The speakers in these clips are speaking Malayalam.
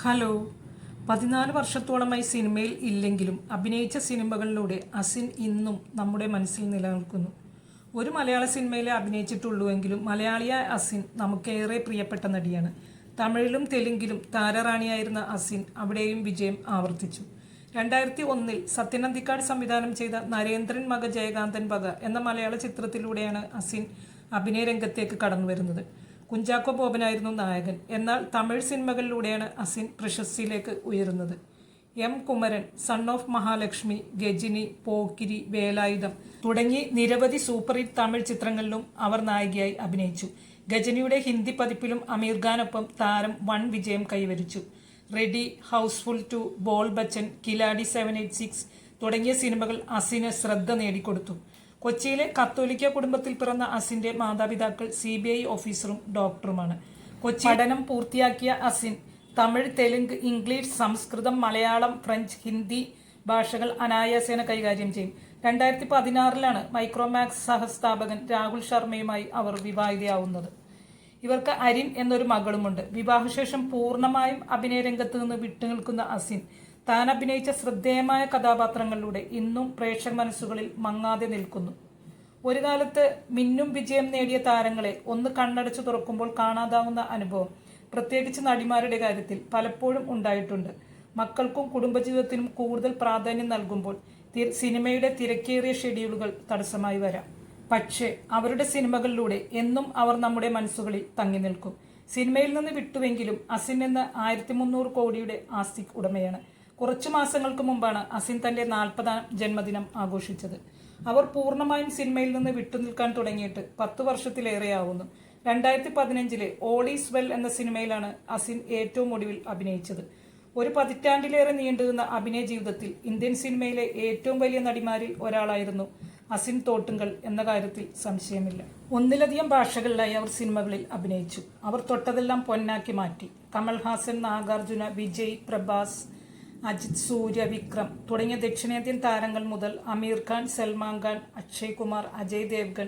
ഹലോ. 14 വർഷത്തോളമായി സിനിമയിൽ ഇല്ലെങ്കിലും അഭിനയിച്ച സിനിമകളിലൂടെ അസിൻ ഇന്നും നമ്മുടെ മനസ്സിൽ നിലനിൽക്കുന്നു. ഒരു മലയാള സിനിമയിലെ അഭിനയിച്ചിട്ടുള്ളൂവെങ്കിലും മലയാളിയായ അസിൻ നമുക്കേറെ പ്രിയപ്പെട്ട നടിയാണ്. തമിഴിലും തെലുങ്കിലും താരറാണിയായിരുന്ന അസിൻ അവിടെയും വിജയം ആവർത്തിച്ചു. 2001 സത്യനന്ദിക്കാട് സംവിധാനം ചെയ്ത നരേന്ദ്രൻ മക ജയകാന്തൻ വക എന്ന മലയാള ചിത്രത്തിലൂടെയാണ് അസിൻ അഭിനയ രംഗത്തേക്ക് കടന്നുവരുന്നത്. കുഞ്ചാക്കോ ബോബനായിരുന്നു നായകൻ. എന്നാൽ തമിഴ് സിനിമകളിലൂടെയാണ് അസിൻ പ്രശസ്തിയിലേക്ക് ഉയരുന്നത്. M Kumaran, son of Mahalakshmi, Ghajini, Pokkiri, Velayudham തുടങ്ങി നിരവധി സൂപ്പർ ഹിറ്റ് തമിഴ് ചിത്രങ്ങളിലും അവർ നായികയായി അഭിനയിച്ചു. ഗജനിയുടെ ഹിന്ദി പതിപ്പിലും അമീർ ഖാനൊപ്പം താരം വൻ വിജയം കൈവരിച്ചു. റെഡി, ഹൗസ്ഫുൾ 2, ബോൾ ബച്ചൻ, കിലാഡി 786 തുടങ്ങിയ സിനിമകൾ അസിന് ശ്രദ്ധ നേടിക്കൊടുത്തു. കൊച്ചിയിലെ കത്തോലിക്ക കുടുംബത്തിൽ പിറന്ന അസിന്റെ മാതാപിതാക്കൾ CBI ഓഫീസറും ഡോക്ടറുമാണ്. കൊച്ചി പഠനം പൂർത്തിയാക്കിയ അസിൻ തമിഴ്, തെലുങ്ക്, ഇംഗ്ലീഷ്, സംസ്കൃതം, മലയാളം, ഫ്രഞ്ച്, ഹിന്ദി ഭാഷകൾ അനായാസേന കൈകാര്യം ചെയ്യും. 2016 മൈക്രോമാക്സ് സഹസ്ഥാപകൻ രാഹുൽ ശർമ്മയുമായി അവർ വിവാഹിതയാവുന്നത്. ഇവർക്ക് അരിൻ എന്നൊരു മകളുമുണ്ട്. വിവാഹശേഷം പൂർണ്ണമായും അഭിനയ രംഗത്ത് നിന്ന് വിട്ടുനിൽക്കുന്ന അസിൻ താൻ അഭിനയിച്ച ശ്രദ്ധേയമായ കഥാപാത്രങ്ങളിലൂടെ ഇന്നും പ്രേക്ഷക മനസ്സുകളിൽ മങ്ങാതെ നിൽക്കുന്നു. ഒരു കാലത്ത് മിന്നും വിജയം നേടിയ താരങ്ങളെ ഒന്ന് കണ്ണടച്ചു തുറക്കുമ്പോൾ കാണാതാവുന്ന അനുഭവം പ്രത്യേകിച്ച് നടിമാരുടെ കാര്യത്തിൽ പലപ്പോഴും ഉണ്ടായിട്ടുണ്ട്. മക്കൾക്കും കുടുംബജീവിതത്തിനും കൂടുതൽ പ്രാധാന്യം നൽകുമ്പോൾ സിനിമയുടെ തിരക്കേറിയ ഷെഡ്യൂളുകൾ തടസ്സമായി വരാം. പക്ഷേ അവരുടെ സിനിമകളിലൂടെ എന്നും അവർ നമ്മുടെ മനസ്സുകളിൽ തങ്ങി നിൽക്കും. സിനിമയിൽ നിന്ന് വിട്ടുവെങ്കിലും അസിൻ എന്ന 1300 കോടിയുടെ ആസ്തി ഉടമയാണ്. കുറച്ചു മാസങ്ങൾക്ക് മുമ്പാണ് അസിൻ തന്റെ 40ാം ജന്മദിനം ആഘോഷിച്ചത്. അവർ പൂർണ്ണമായും സിനിമയിൽ നിന്ന് വിട്ടുനിൽക്കാൻ തുടങ്ങിയിട്ട് 10 വർഷത്തിലേറെയാവുന്നു. 2015 ഓൾ ഈസ് വെൽ എന്ന സിനിമയിലാണ് അസിൻ ഏറ്റവും ഒടുവിൽ അഭിനയിച്ചത്. ഒരു പതിറ്റാണ്ടിലേറെ നീണ്ടുനിന്ന അഭിനയ ജീവിതത്തിൽ ഇന്ത്യൻ സിനിമയിലെ ഏറ്റവും വലിയ നടിമാരിൽ ഒരാളായിരുന്നു അസിൻ തോട്ടുങ്കൽ എന്ന കാര്യത്തിൽ സംശയമില്ല. ഒന്നിലധികം ഭാഷകളിലായി അവർ സിനിമകളിൽ അഭിനയിച്ചു. അവർ തൊട്ടതെല്ലാം പൊന്നാക്കി മാറ്റി. കമൽഹാസൻ, നാഗാർജുന, വിജയ്, പ്രഭാസ്, അജിത്, സൂര്യ, വിക്രം തുടങ്ങിയ ദക്ഷിണേന്ത്യൻ താരങ്ങൾ മുതൽ അമീർ ഖാൻ, സൽമാൻ ഖാൻ, അക്ഷയ് കുമാർ, അജയ് ദേവ്ഗൺ,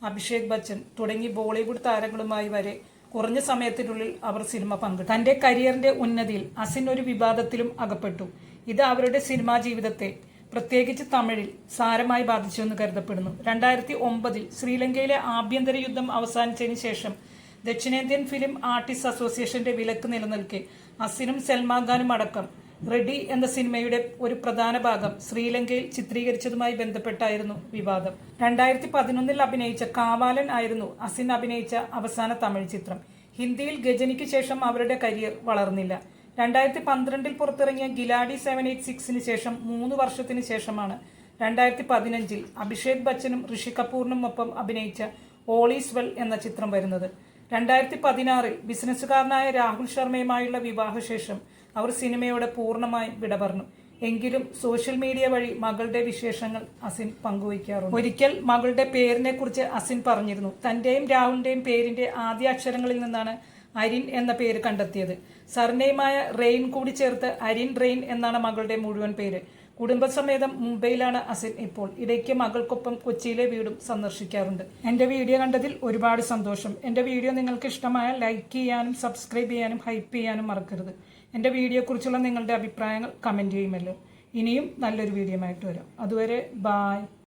അഭിഷേക് ബച്ചൻ തുടങ്ങി ബോളിവുഡ് താരങ്ങളുമായി വരെ കുറഞ്ഞ സമയത്തിനുള്ളിൽ അവർ സിനിമ പങ്കിട്ടു. തന്റെ കരിയറിന്റെ ഉന്നതിയിൽ അസിൻ ഒരു വിവാദത്തിലും അകപ്പെട്ടു. ഇത് അവരുടെ സിനിമാ ജീവിതത്തെ പ്രത്യേകിച്ച് തമിഴിൽ സാരമായി ബാധിച്ചുവെന്ന് കരുതപ്പെടുന്നു. 2009 ശ്രീലങ്കയിലെ ആഭ്യന്തര യുദ്ധം അവസാനിച്ചതിന് ശേഷം ദക്ഷിണേന്ത്യൻ ഫിലിം ആർട്ടിസ്റ്റ് അസോസിയേഷന്റെ വിലക്ക് നിലനിൽക്കെ അസിനും സൽമാൻ ഖാനും അടക്കം റെഡി എന്ന സിനിമയുടെ ഒരു പ്രധാന ഭാഗം ശ്രീലങ്കയിൽ ചിത്രീകരിച്ചതുമായി ബന്ധപ്പെട്ടായിരുന്നു വിവാദം. 2011 അഭിനയിച്ച കാവാലൻ ആയിരുന്നു അസിൻ അഭിനയിച്ച അവസാന തമിഴ് ചിത്രം. ഹിന്ദിയിൽ ഗജനിക്ക് ശേഷം അവരുടെ കരിയർ വളർന്നില്ല. 2012 പുറത്തിറങ്ങിയ ഗിലാഡി 786 ശേഷം 3 വർഷത്തിന് ശേഷമാണ് 2015 അഭിഷേക് ബച്ചനും ഋഷി കപൂറിനും ഒപ്പം അഭിനയിച്ച ഓൾ ഈസ് വെൽ എന്ന ചിത്രം വരുന്നത്. 2016 ബിസിനസ്സുകാരനായ രാഹുൽ ശർമ്മയുമായുള്ള വിവാഹശേഷം അവർ സിനിമയോട് പൂർണ്ണമായും വിട പറഞ്ഞു. എങ്കിലും സോഷ്യൽ മീഡിയ വഴി മകളുടെ വിശേഷങ്ങൾ അസിൻ പങ്കുവയ്ക്കാറുണ്ട്. ഒരിക്കൽ മകളുടെ പേരിനെ കുറിച്ച് അസിൻ പറഞ്ഞിരുന്നു, തന്റെയും രാഹുലിന്റെയും പേരിന്റെ ആദ്യ അക്ഷരങ്ങളിൽ നിന്നാണ് അരിൻ എന്ന പേര് കണ്ടെത്തിയത്. സർനെയിമായ റെയിൻ കൂടി ചേർത്ത് അരിൻ റെയിൻ എന്നാണ് മകളുടെ മുഴുവൻ പേര്. കുടുംബസമേതം മുംബൈയിലാണ് അസിൻ ഇപ്പോൾ. ഇടയ്ക്ക് മകൾക്കൊപ്പം കൊച്ചിയിലെ വീടും സന്ദർശിക്കാറുണ്ട്. എൻ്റെ വീഡിയോ കണ്ടതിൽ ഒരുപാട് സന്തോഷം. എൻ്റെ വീഡിയോ നിങ്ങൾക്ക് ഇഷ്ടമായാൽ ലൈക്ക് ചെയ്യാനും സബ്സ്ക്രൈബ് ചെയ്യാനും ഹൈപ്പ് ചെയ്യാനും മറക്കരുത്. എൻ്റെ വീഡിയോയെക്കുറിച്ചുള്ള നിങ്ങളുടെ അഭിപ്രായങ്ങൾ കമൻറ്റ് ചെയ്യുമല്ലോ. ഇനിയും നല്ലൊരു വീഡിയോ ആയിട്ട് വരാം. അതുവരെ ബായ്.